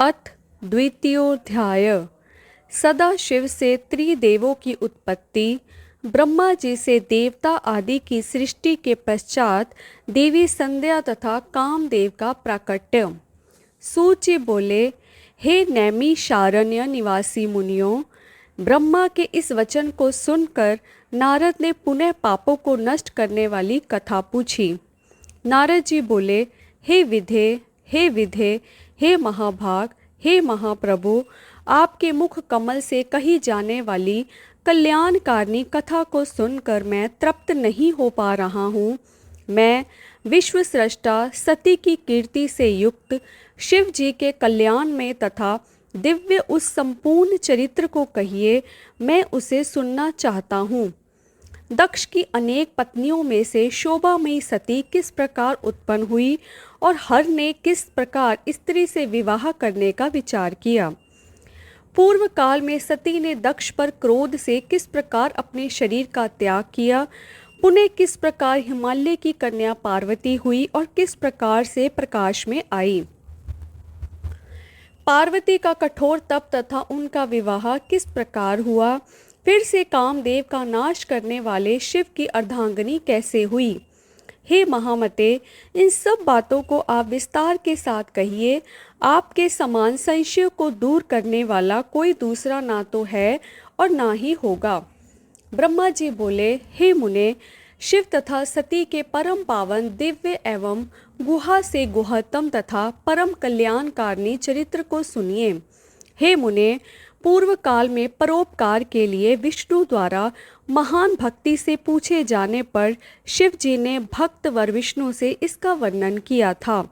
अथ द्वितीयोध्याय। सदाशिव से त्रिदेवों की उत्पत्ति। ब्रह्मा जी से देवता आदि की सृष्टि के पश्चात देवी संध्या तथा कामदेव का प्राकट्य। सूची बोले, हे नैमिषारण्य निवासी मुनियों, ब्रह्मा के इस वचन को सुनकर नारद ने पुनः पापों को नष्ट करने वाली कथा पूछी। नारद जी बोले, हे विधे, हे विधे, हे महाभाग, हे महाप्रभु, आपके मुख कमल से कही जाने वाली कल्याणकारिणी कथा को सुनकर मैं तृप्त नहीं हो पा रहा हूँ। मैं विश्व सृष्टा सती की कीर्ति से युक्त शिव जी के कल्याण में तथा दिव्य उस संपूर्ण चरित्र को कहिए, मैं उसे सुनना चाहता हूँ। दक्ष की अनेक पत्नियों में से शोभामयी सती किस प्रकार उत्पन्न हुई और हर ने किस प्रकार स्त्री से विवाह करने का विचार किया। पूर्व काल में सती ने दक्ष पर क्रोध से किस प्रकार अपने शरीर का त्याग किया, पुनः किस प्रकार हिमालय की कन्या पार्वती हुई और किस प्रकार से प्रकाश में आई। पार्वती का कठोर तप तथा उनका विवाह किस प्रकार हुआ, फिर से कामदेव का नाश करने वाले शिव की अर्धांगिनी कैसे हुई। हे महामते, इन सब बातों को आप विस्तार के साथ कहिए। आपके समान संशय को दूर करने वाला कोई दूसरा ना तो है और ना ही होगा। ब्रह्मा जी बोले, हे मुने, शिव तथा सती के परम पावन दिव्य एवं गुहा से गुहतम तथा परम कल्याणकारिणी चरित्र को सुनिए। हे मुने, पूर्व काल में परोपकार के लिए विष्णु द्वारा महान भक्ति से पूछे जाने पर शिव जी ने भक्त वर विष्णु से इसका वर्णन किया था।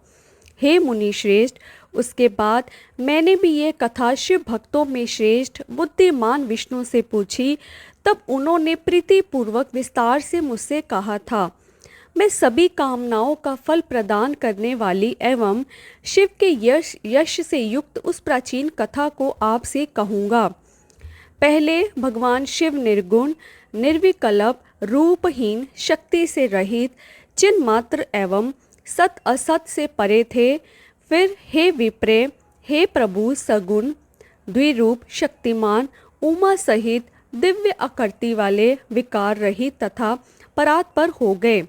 हे मुनि श्रेष्ठ, उसके बाद मैंने भी ये कथा शिव भक्तों में श्रेष्ठ बुद्धिमान विष्णु से पूछी। तब उन्होंने प्रीतिपूर्वक विस्तार से मुझसे कहा था, मैं सभी कामनाओं का फल प्रदान करने वाली एवं शिव के यश से युक्त उस प्राचीन कथा को आपसे कहूँगा। पहले भगवान शिव निर्गुण, निर्विकल्प, रूपहीन, शक्ति से रहित, चिन्ह मात्र एवं सत असत से परे थे। फिर हे विप्रे, हे प्रभु सगुण, द्विरूप, शक्तिमान, उमा सहित दिव्य आकृति वाले, विकार रहित तथा परात्पर हो गए।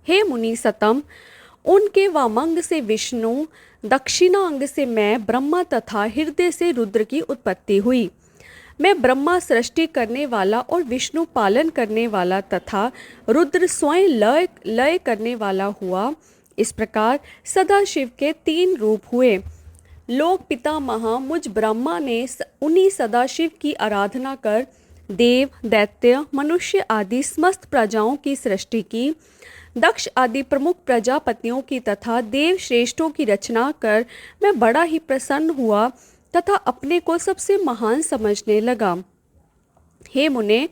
हे मुनि सतम, उनके वामंग से विष्णु, दक्षिणांग से मैं ब्रह्मा तथा हृदय से रुद्र की उत्पत्ति हुई। मैं ब्रह्मा सृष्टि करने वाला और विष्णु पालन करने वाला तथा रुद्र स्वयं लय करने वाला हुआ। इस प्रकार सदाशिव के 3 रूप हुए। लोक पितामह मुझ ब्रह्मा ने उन्हीं सदाशिव की आराधना कर देव, दैत्य, मनुष्य आदि समस्त प्रजाओं की सृष्टि की। दक्ष आदि प्रमुख प्रजापतियों की तथा देव श्रेष्ठों की रचना कर मैं बड़ा ही प्रसन्न हुआ तथा अपने को सबसे महान समझने लगा। हे मुने,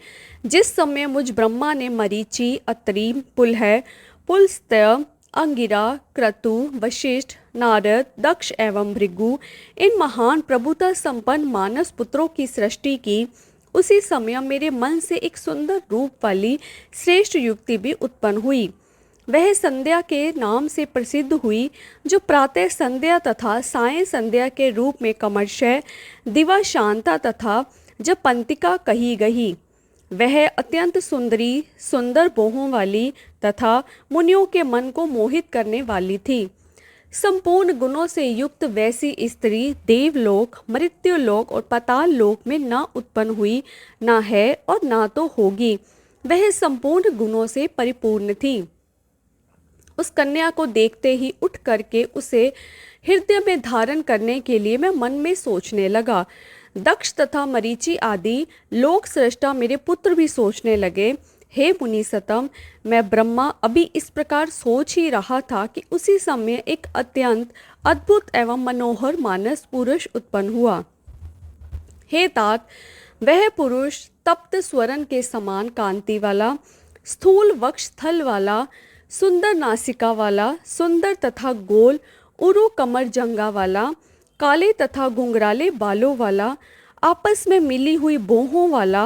जिस समय मुझ ब्रह्मा ने मरीचि, अत्रि, पुलह, पुलस्त्य, अंगिरा, क्रतु, वशिष्ठ, नारद, दक्ष एवं भृगु इन महान प्रभुता संपन्न मानस पुत्रों की सृष्टि की, उसी समय मेरे मन से एक सुंदर रूप वाली श्रेष्ठ युक्ति भी उत्पन्न हुई। वह संध्या के नाम से प्रसिद्ध हुई, जो प्रातः संध्या तथा सायं संध्या के रूप में क्रमशः दिवा शांता तथा जब पंतिका कही गई। वह अत्यंत सुंदरी, सुंदर बोहों वाली तथा मुनियों के मन को मोहित करने वाली थी। संपूर्ण गुणों से युक्त वैसी स्त्री देवलोक, मृत्युलोक और पाताल लोक में न उत्पन्न हुई, न है और न तो होगी। वह संपूर्ण गुणों से परिपूर्ण थी। उस कन्या को देखते ही उठ करके उसे हृदय में धारण करने के लिए मैं मन में सोचने लगा। दक्ष तथा मरीचि आदि लोक सृष्टा मेरे पुत्र भी सोचने लगे। हे मुनि सतम, मैं ब्रह्मा अभी इस प्रकार सोच ही रहा था कि उसी समय एक अत्यंत अद्भुत एवं मनोहर मानस पुरुष उत्पन्न हुआ। हे तात, वह पुरुष तप्त स्वर्ण के समान कांति वाला, स्थूल वक्ष स्थल वाला, सुंदर नासिका वाला, सुंदर तथा गोल उरु कमर जंगा वाला, काले तथा घुंघराले बालों वाला, आपस में मिली हुई बोहों वाला,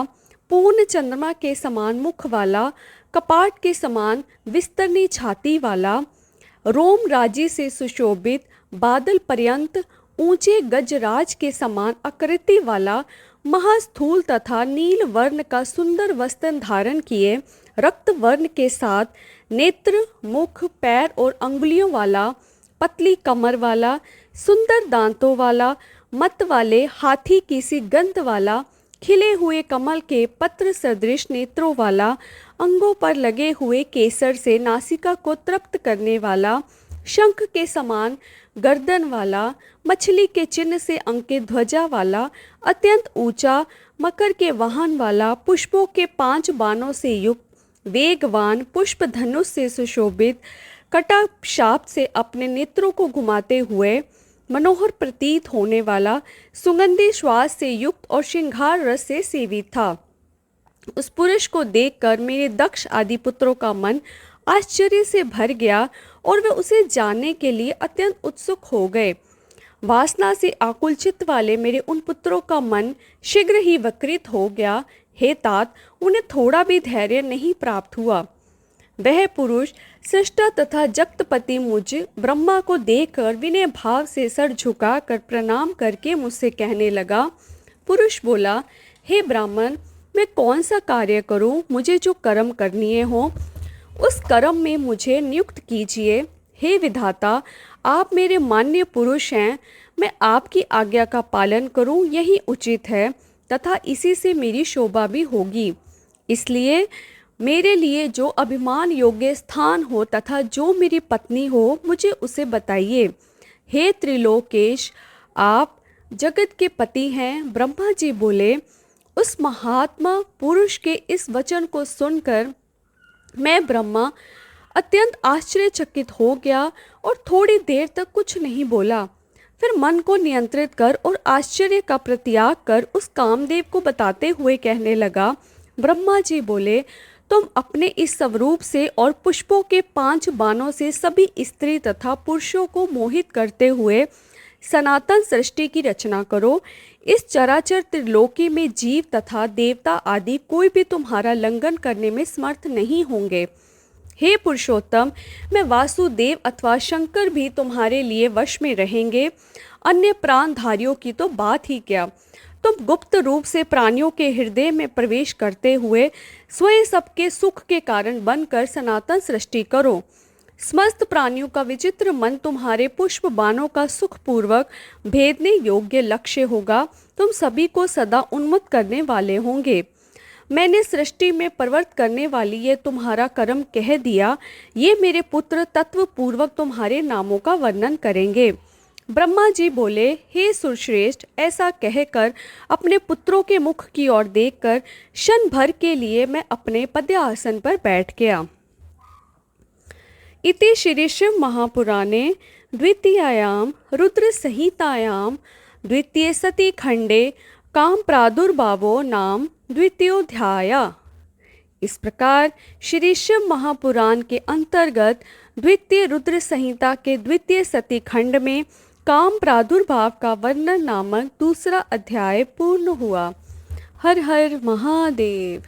पूर्ण चंद्रमा के समान मुख वाला, कपाट के समान विस्तरनी छाती वाला, रोम राजी से सुशोभित, बादल पर्यंत ऊंचे गजराज के समान आकृति वाला, महास्थूल तथा नील वर्ण का सुंदर वस्त्र धारण किए, रक्त वर्ण के साथ नेत्र, मुख, पैर और अंगुलियों वाला, पतली कमर वाला, सुंदर दांतों वाला, मत वाले, हाथी की सी गंध वाला, खिले हुए कमल के पत्र सदृश नेत्रों वाला, अंगों पर लगे हुए केसर से नासिका को तृप्त करने वाला, शंख के समान गर्दन वाला, मछली के चिन्ह से अंकित ध्वजा वाला, अत्यंत ऊंचा, मकर के वाहन वाला, पुष्पों के 5 बाणों से युक्त, वेगवान, पुष्प धनुष से सुशोभित, कटाक्षाप से अपने नेत्रों को घुमाते हुए मनोहर प्रतीत होने वाला, सुगंधी श्वास से युक्त और श्रृंगार रस से सेवित था। उस पुरुष को देखकर मेरे दक्ष आदि पुत्रों का मन आश्चर्य से भर गया और वे उसे जानने के लिए अत्यंत उत्सुक हो गए। वासना से आकुल चित्त वाले मेरे उन पुत्रों का मन शीघ्र ही विकृत हो गया। हे तात, उन्हें थोड़ा भी धैर्य नहीं प्राप्त हुआ। वह पुरुष सृष्टा तथा जगतपति मुझ ब्रह्मा को देखकर विनय भाव से सर झुकाकर प्रणाम करके मुझसे कहने लगा। पुरुष बोला, हे ब्राह्मण, मैं कौन सा कार्य करूं? मुझे जो कर्म करनीय हो उस कर्म में मुझे नियुक्त कीजिए। हे विधाता, आप मेरे मान्य पुरुष हैं, मैं आपकी आज्ञा का पालन करूं, यही उचित है तथा इसी से मेरी शोभा भी होगी। इसलिए मेरे लिए जो अभिमान योग्य स्थान हो तथा जो मेरी पत्नी हो, मुझे उसे बताइए। हे त्रिलोकेश, आप जगत के पति हैं। ब्रह्मा जी बोले, उस महात्मा पुरुष के इस वचन को सुनकर मैं ब्रह्मा अत्यंत आश्चर्यचकित हो गया और थोड़ी देर तक कुछ नहीं बोला। फिर मन को नियंत्रित कर और आश्चर्य का प्रत्याग कर उस कामदेव को बताते हुए कहने लगा। ब्रह्मा जी बोले, तुम अपने इस स्वरूप से और पुष्पों के 5 बाणों से सभी स्त्री तथा पुरुषों को मोहित करते हुए सनातन सृष्टि की रचना करो। इस चराचर त्रिलोकी में जीव तथा देवता आदि कोई भी तुम्हारा लंघन करने में समर्थ नहीं होंगे। हे पुरुषोत्तम, मैं वासुदेव अथवा शंकर भी तुम्हारे लिए वश में रहेंगे। अन्य प्राणधारियों की तो बात ही क्या। तुम गुप्त रूप से प्राणियों के हृदय में प्रवेश करते हुए स्वयं सबके सुख के कारण बनकर सनातन सृष्टि करो। समस्त प्राणियों का विचित्र मन तुम्हारे पुष्प बाणों का सुखपूर्वक भेदने योग्य लक्ष्य होगा। तुम सभी को सदा उन्मुक्त करने वाले होंगे। मैंने सृष्टि में प्रवृत्त करने वाली ये तुम्हारा कर्म कह दिया। ये मेरे पुत्र तत्वपूर्वक तुम्हारे नामों का वर्णन करेंगे। ब्रह्मा जी बोले, हे सुरश्रेष्ठ, ऐसा कहकर अपने पुत्रों के मुख की ओर देखकर क्षण भर के लिए मैं अपने पद्यासन पर बैठ गया। इति श्री शिव महापुराणे द्वितीयायां रुद्र संहितायां द्वितीय सती खंडे काम प्रादुर्भावो नाम द्वितीयोध्याय। इस प्रकार श्री शिव महापुराण के अंतर्गत द्वितीय रुद्र संहिता के द्वितीय सती खंड में काम प्रादुर्भाव का वर्णन नामक दूसरा अध्याय पूर्ण हुआ। हर हर महादेव।